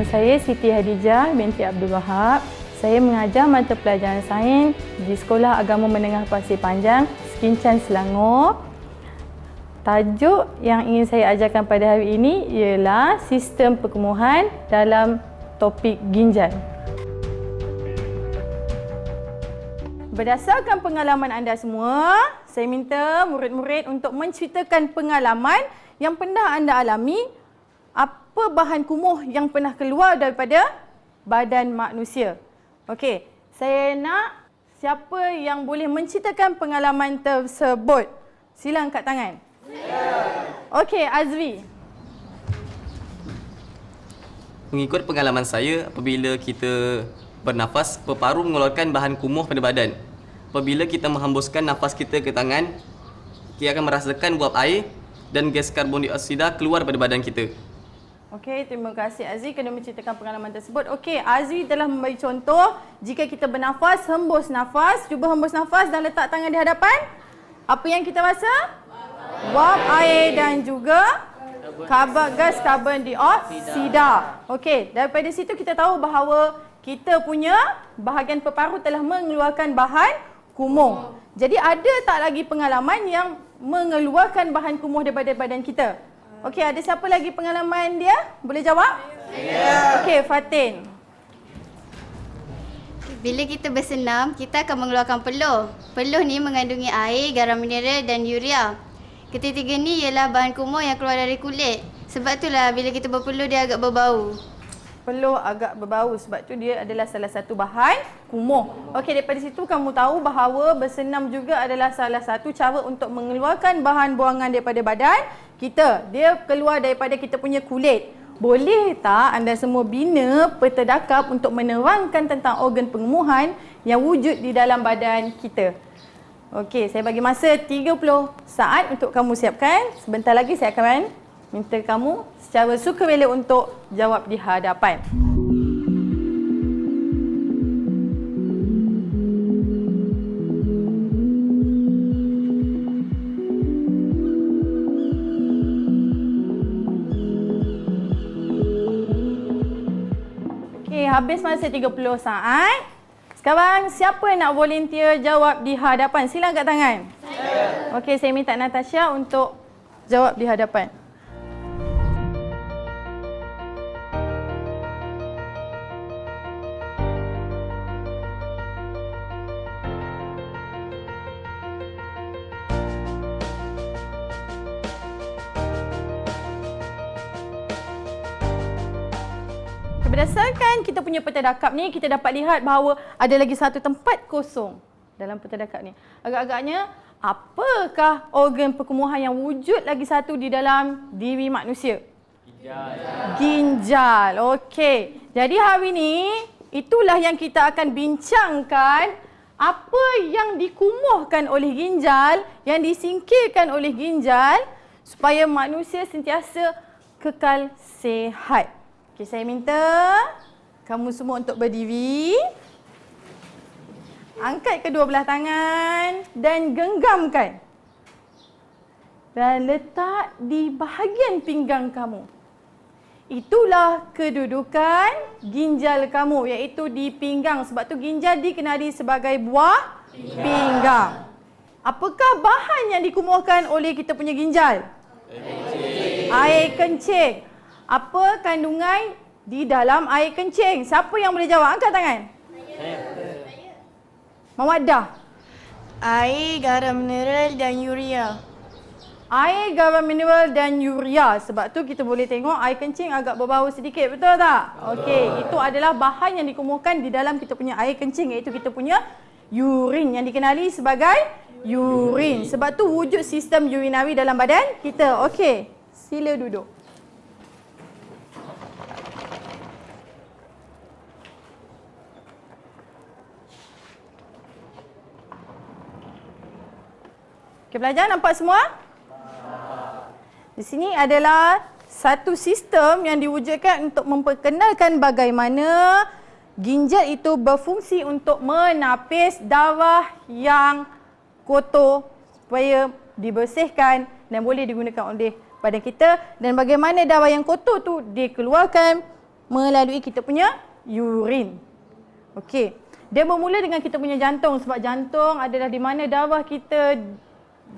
Nama saya Siti Hadijah binti Abdul Wahab. Saya mengajar mata pelajaran sains di Sekolah Agama Menengah Pasir Panjang, Sekinchan, Selangor. Tajuk yang ingin saya ajarkan pada hari ini ialah sistem perkumuhan dalam topik ginjal. Berdasarkan pengalaman anda semua, saya minta murid-murid untuk menceritakan pengalaman yang pernah anda alami. Apa bahan kumuh yang pernah keluar daripada badan manusia? Okey, saya nak siapa yang boleh menceritakan pengalaman tersebut. Sila angkat tangan. Okey, Azri. Mengikut pengalaman saya, apabila kita bernafas, paru mengeluarkan bahan kumuh pada badan. Apabila kita menghembuskan nafas kita ke tangan, kita akan merasakan uap air dan gas karbon dioksida keluar pada badan kita. Okey, terima kasih Azri kerana menceritakan pengalaman tersebut. Okey, Azri telah memberi contoh jika kita bernafas, hembus nafas. Cuba hembus nafas dan letak tangan di hadapan. Apa yang kita rasa? Uap air dan juga gas karbon dioksida. Okey, daripada situ kita tahu bahawa kita punya bahagian peparu telah mengeluarkan bahan kumuh. Jadi ada tak lagi pengalaman yang mengeluarkan bahan kumuh daripada badan kita? Okey, ada siapa lagi pengalaman dia? Boleh jawab? Ya. Okey, Fatin. Bila kita bersenam, kita akan mengeluarkan peluh. Peluh ni mengandungi air, garam mineral dan urea. Ketiga ni ialah bahan kumuh yang keluar dari kulit. Sebab itulah bila kita berpeluh dia agak berbau. Peluh agak berbau sebab tu dia adalah salah satu bahan kumuh. Okey, daripada situ kamu tahu bahawa bersenam juga adalah salah satu cara untuk mengeluarkan bahan buangan daripada badan kita. Dia keluar daripada kita punya kulit. Boleh tak anda semua bina peta dakap untuk menerangkan tentang organ pengemuhan yang wujud di dalam badan kita? Okey, saya bagi masa 30 saat untuk kamu siapkan. Sebentar lagi saya akan minta kamu secara sukarela untuk jawab di hadapan. Okey, habis masa 30 saat. Sekarang siapa nak volunteer jawab di hadapan? Sila angkat tangan. Saya. Okey, saya minta Natasha untuk jawab di hadapan. Berdasarkan kita punya peta dakap ni, kita dapat lihat bahawa ada lagi satu tempat kosong dalam peta dakap ni. Agak-agaknya, apakah organ perkumuhan yang wujud lagi satu di dalam diri manusia? Ginjal. Ginjal. Okey. Jadi hari ni, itulah yang kita akan bincangkan. Apa yang dikumuhkan oleh ginjal, yang disingkirkan oleh ginjal supaya manusia sentiasa kekal sihat. Okey, saya minta kamu semua untuk berdiri. Angkat kedua belah tangan dan genggamkan. Dan letak di bahagian pinggang kamu. Itulah kedudukan ginjal kamu, iaitu di pinggang. Sebab tu ginjal dikenali sebagai buah pinggang. Apakah bahan yang dikumuhkan oleh kita punya ginjal? Air kencing. Apa kandungan di dalam air kencing? Siapa yang boleh jawab? Angkat tangan. Saya. Mawaddah. Air, garam mineral dan urea. Air, garam mineral dan urea. Sebab tu kita boleh tengok air kencing agak berbau sedikit. Betul tak? Okey, itu adalah bahan yang dikumuhkan di dalam kita punya air kencing, iaitu kita punya urin yang dikenali sebagai urin. Sebab tu wujud sistem urinari dalam badan kita. Okey, sila duduk. Okey, pelajar nampak semua? Di sini adalah satu sistem yang diwujudkan untuk memperkenalkan bagaimana ginjal itu berfungsi untuk menapis darah yang kotor supaya dibersihkan dan boleh digunakan oleh badan kita, dan bagaimana darah yang kotor tu dikeluarkan melalui kita punya urin. Okey. Dia bermula dengan kita punya jantung sebab jantung adalah di mana darah kita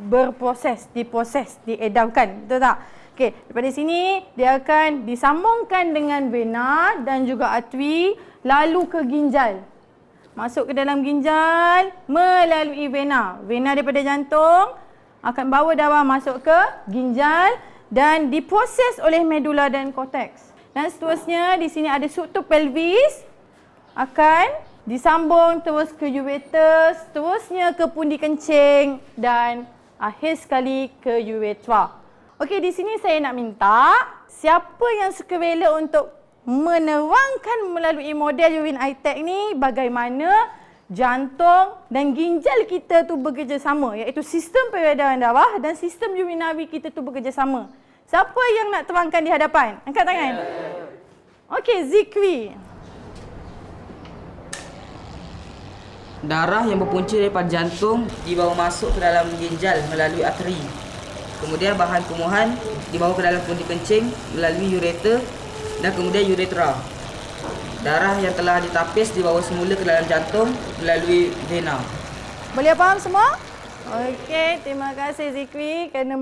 berproses, diproses, diedarkan. Betul tak? Okey, daripada sini dia akan disambungkan dengan vena dan juga arteri lalu ke ginjal. Masuk ke dalam ginjal melalui vena. Vena daripada jantung akan bawa darah masuk ke ginjal dan diproses oleh medula dan korteks. Dan seterusnya di sini ada struktur pelvis akan disambung terus ke ureter, seterusnya ke pundi kencing dan akhir sekali ke uretra. Okey, di sini saya nak minta siapa yang suka rela untuk menerangkan melalui model urine eye-tag ni bagaimana jantung dan ginjal kita tu bekerjasama, iaitu sistem peredaran darah dan sistem urinari kita tu bekerjasama. Siapa yang nak terangkan di hadapan? Angkat tangan. Okey, Zikri. Darah yang berpunca daripada jantung dibawa masuk ke dalam ginjal melalui arteri. Kemudian bahan kumuhan dibawa ke dalam pundi kencing melalui ureter dan kemudian uretra. Darah yang telah ditapis dibawa semula ke dalam jantung melalui vena. Boleh faham semua? Okey, terima kasih Zikri kerana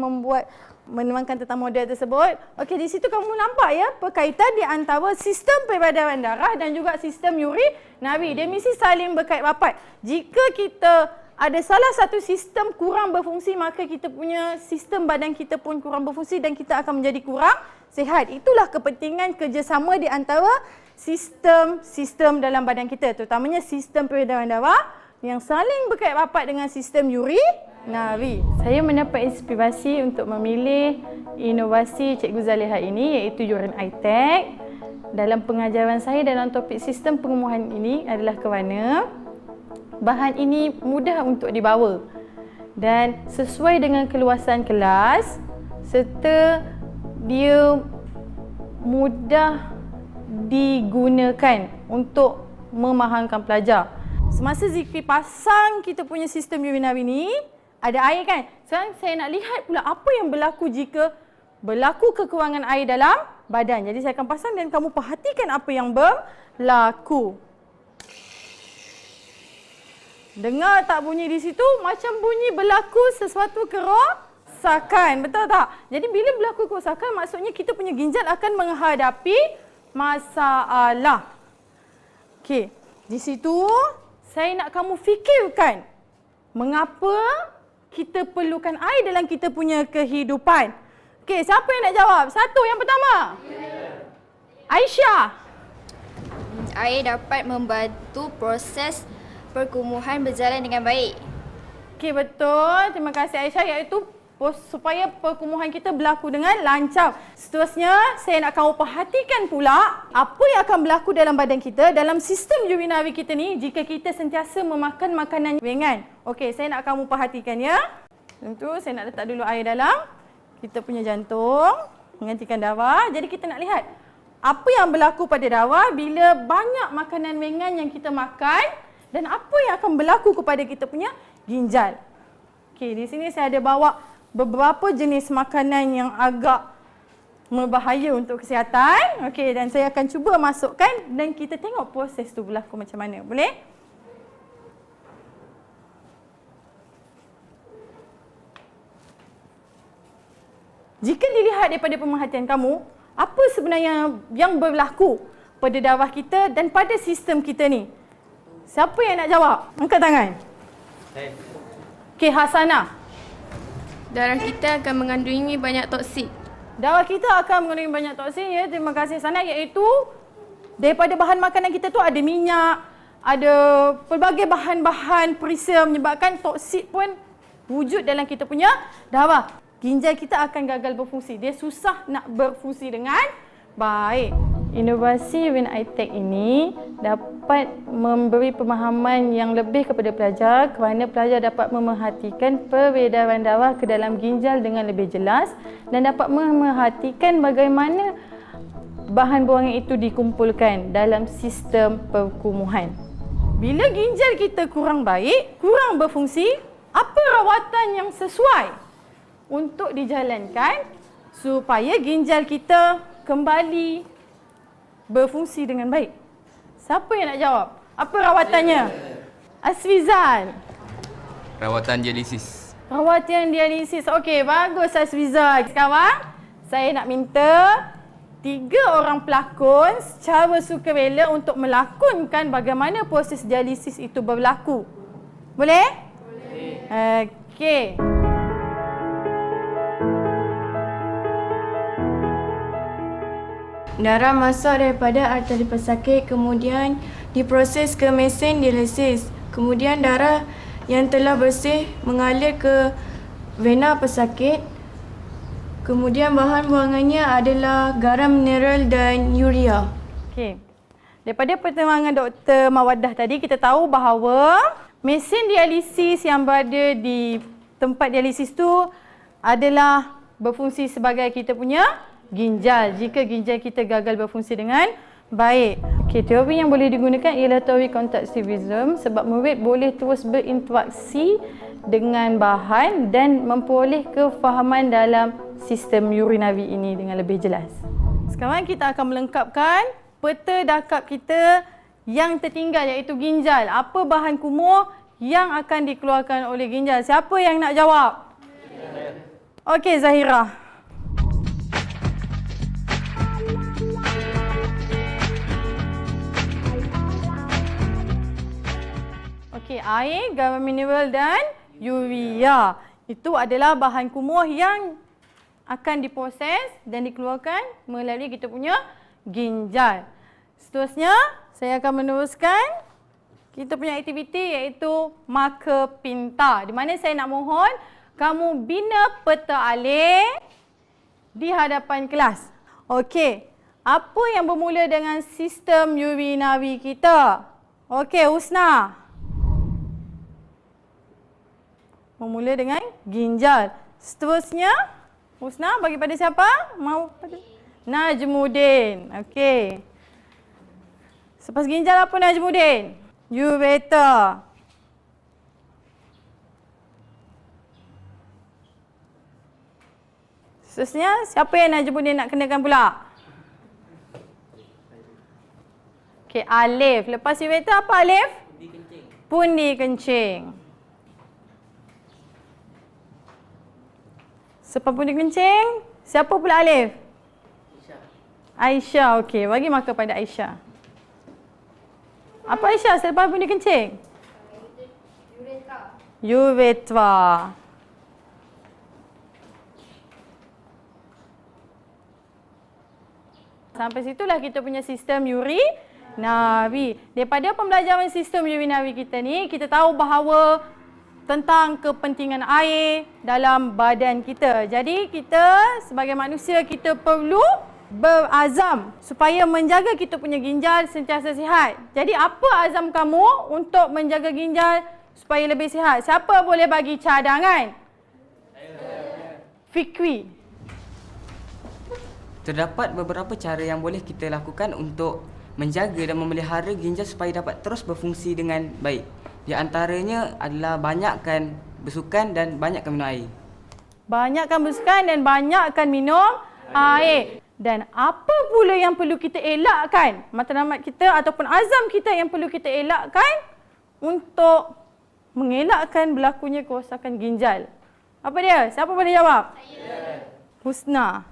menerangkan tentang model tersebut. Okey, di situ kamu nampak ya perkaitan di antara sistem peredaran darah dan juga sistem urinari. Dia mesti saling berkait rapat. Jika kita ada salah satu sistem kurang berfungsi, maka kita punya sistem badan kita pun kurang berfungsi dan kita akan menjadi kurang sihat. Itulah kepentingan kerjasama di antara sistem-sistem dalam badan kita, terutamanya sistem peredaran darah yang saling berkait rapat dengan sistem urinari. Saya mendapat inspirasi untuk memilih inovasi Cikgu Zaliha ini iaitu urine eye-tag. Dalam pengajaran saya dalam topik sistem pengumuhan ini adalah kerana bahan ini mudah untuk dibawa dan sesuai dengan keluasan kelas serta dia mudah digunakan untuk memahamkan pelajar. Semasa Zikri pasang kita punya sistem urinari ni, ada air kan? Sekarang saya nak lihat pula apa yang berlaku jika berlaku kekurangan air dalam badan. Jadi saya akan pasang dan kamu perhatikan apa yang berlaku. Dengar tak bunyi di situ? Macam bunyi berlaku sesuatu kerosakan. Betul tak? Jadi bila berlaku kerosakan, maksudnya kita punya ginjal akan menghadapi masalah. Okey, di situ saya nak kamu fikirkan mengapa kita perlukan air dalam kita punya kehidupan. Okey, siapa yang nak jawab? Satu, yang pertama. Aisyah. Air dapat membantu proses perkumuhan berjalan dengan baik. Okey, betul. Terima kasih Aisyah, iaitu supaya perkumuhan kita berlaku dengan lancar. Seterusnya, saya nak kamu perhatikan pula apa yang akan berlaku dalam badan kita, dalam sistem urinari kita ni jika kita sentiasa memakan makanan ringan. Okey, saya nak kamu perhatikan ya. Tentu saya nak letak dulu air dalam kita punya jantung, menggantikan darah. Jadi kita nak lihat apa yang berlaku pada darah bila banyak makanan ringan yang kita makan dan apa yang akan berlaku kepada kita punya ginjal. Okey, di sini saya ada bawa beberapa jenis makanan yang agak berbahaya untuk kesihatan. Okey, dan saya akan cuba masukkan dan kita tengok proses tu berlaku macam mana. Boleh? Jika dilihat daripada pemerhatian kamu, apa sebenarnya yang berlaku pada darah kita dan pada sistem kita ni? Siapa yang nak jawab? Angkat tangan. Okey, Hasanah. Darah kita akan mengandungi banyak toksik. Darah kita akan mengandungi banyak toksik ya. Terima kasih Hasanah, iaitu daripada bahan makanan kita tu ada minyak, ada pelbagai bahan-bahan perisa menyebabkan toksik pun wujud dalam kita punya darah. Ginjal kita akan gagal berfungsi. Dia susah nak berfungsi dengan baik. Inovasi urine eye-tag ini dapat memberi pemahaman yang lebih kepada pelajar kerana pelajar dapat memerhatikan peredaran darah ke dalam ginjal dengan lebih jelas dan dapat memerhatikan bagaimana bahan buangan itu dikumpulkan dalam sistem perkumuhan. Bila ginjal kita kurang baik, kurang berfungsi, apa rawatan yang sesuai untuk dijalankan supaya ginjal kita kembali berfungsi dengan baik? Siapa yang nak jawab? Apa rawatannya? Asfizan. Rawatan dialisis. Rawatan dialisis. Okey, bagus Asfizan. Sekarang saya nak minta 3 orang pelakon secara sukarela untuk melakonkan bagaimana proses dialisis itu berlaku. Boleh? Boleh. Okey. Darah masuk daripada arteri pesakit, kemudian diproses ke mesin dialisis. Kemudian darah yang telah bersih mengalir ke vena pesakit. Kemudian bahan buangannya adalah garam mineral dan urea. Okey. Daripada pertimbangan Dr. Mawaddah tadi, kita tahu bahawa mesin dialisis yang berada di tempat dialisis tu adalah berfungsi sebagai kita punya ginjal jika ginjal kita gagal berfungsi dengan baik. Okey, teori yang boleh digunakan ialah teori kontaktivism sebab murid boleh terus berinteraksi dengan bahan dan memperoleh kefahaman dalam sistem urinari ini dengan lebih jelas. Sekarang kita akan melengkapkan peta dakap kita yang tertinggal iaitu ginjal. Apa bahan kumuh yang akan dikeluarkan oleh ginjal? Siapa yang nak jawab? Okey, Zahira. Okey, air, garam mineral dan urea. Itu adalah bahan kumuh yang akan diproses dan dikeluarkan melalui kita punya ginjal. Seterusnya, saya akan meneruskan kita punya aktiviti iaitu marker pintar. Di mana saya nak mohon kamu bina peta alih di hadapan kelas. Okey, apa yang bermula dengan sistem urinari kita? Okey, Husna. Bermula dengan ginjal. Seterusnya, Husna bagi pada siapa? Mau pada Najmuddin. Okey. Selepas ginjal apa Najmuddin? Ureter. Seterusnya, siapa yang Najmuddin nak kenakan pula? Okey, alif. Lepas ureter apa alif? Pundi kencing. Pundi kencing. Selepas pundi kencing, siapa pula alif? Aisyah. Okey, bagi markah pada Aisyah. Apa Aisyah selepas pundi kencing? Uretra. Sampai situlah kita punya sistem urinari. Daripada pembelajaran sistem urinari kita ni, kita tahu bahawa tentang kepentingan air dalam badan kita. Jadi kita sebagai manusia kita perlu berazam supaya menjaga kita punya ginjal sentiasa sihat. Jadi apa azam kamu untuk menjaga ginjal supaya lebih sihat? Siapa boleh bagi cadangan? Fikri. Terdapat beberapa cara yang boleh kita lakukan untuk menjaga dan memelihara ginjal supaya dapat terus berfungsi dengan baik. Di antaranya adalah banyakkan bersukan dan banyakkan minum air. Banyakkan bersukan dan banyakkan minum air. Dan apa pula yang perlu kita elakkan? Matlamat kita ataupun azam kita yang perlu kita elakkan untuk mengelakkan berlakunya kerosakan ginjal. Apa dia? Siapa boleh jawab? Saya. Husna.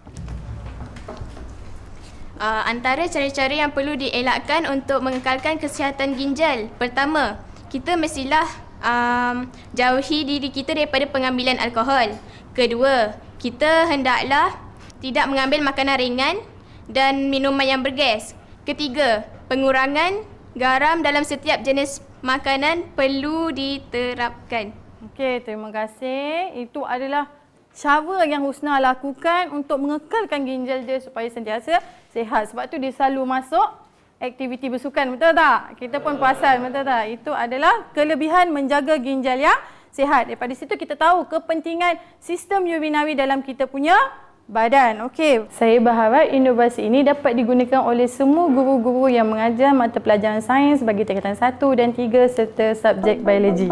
Antara cara-cara yang perlu dielakkan untuk mengekalkan kesihatan ginjal. Pertama, kita mestilah jauhi diri kita daripada pengambilan alkohol. Kedua, kita hendaklah tidak mengambil makanan ringan dan minuman yang bergas. Ketiga, pengurangan garam dalam setiap jenis makanan perlu diterapkan. Okey, terima kasih. Itu adalah cara yang Husna lakukan untuk mengekalkan ginjal dia supaya sentiasa sihat. Sebab tu dia selalu masuk aktiviti bersukan, betul tak? Kita pun perasan, betul tak? Itu adalah kelebihan menjaga ginjal yang sihat. Daripada situ kita tahu kepentingan sistem urinari dalam kita punya badan. Okey, saya berharap inovasi ini dapat digunakan oleh semua guru-guru yang mengajar mata pelajaran sains bagi tingkatan 1 dan 3 serta subjek biologi.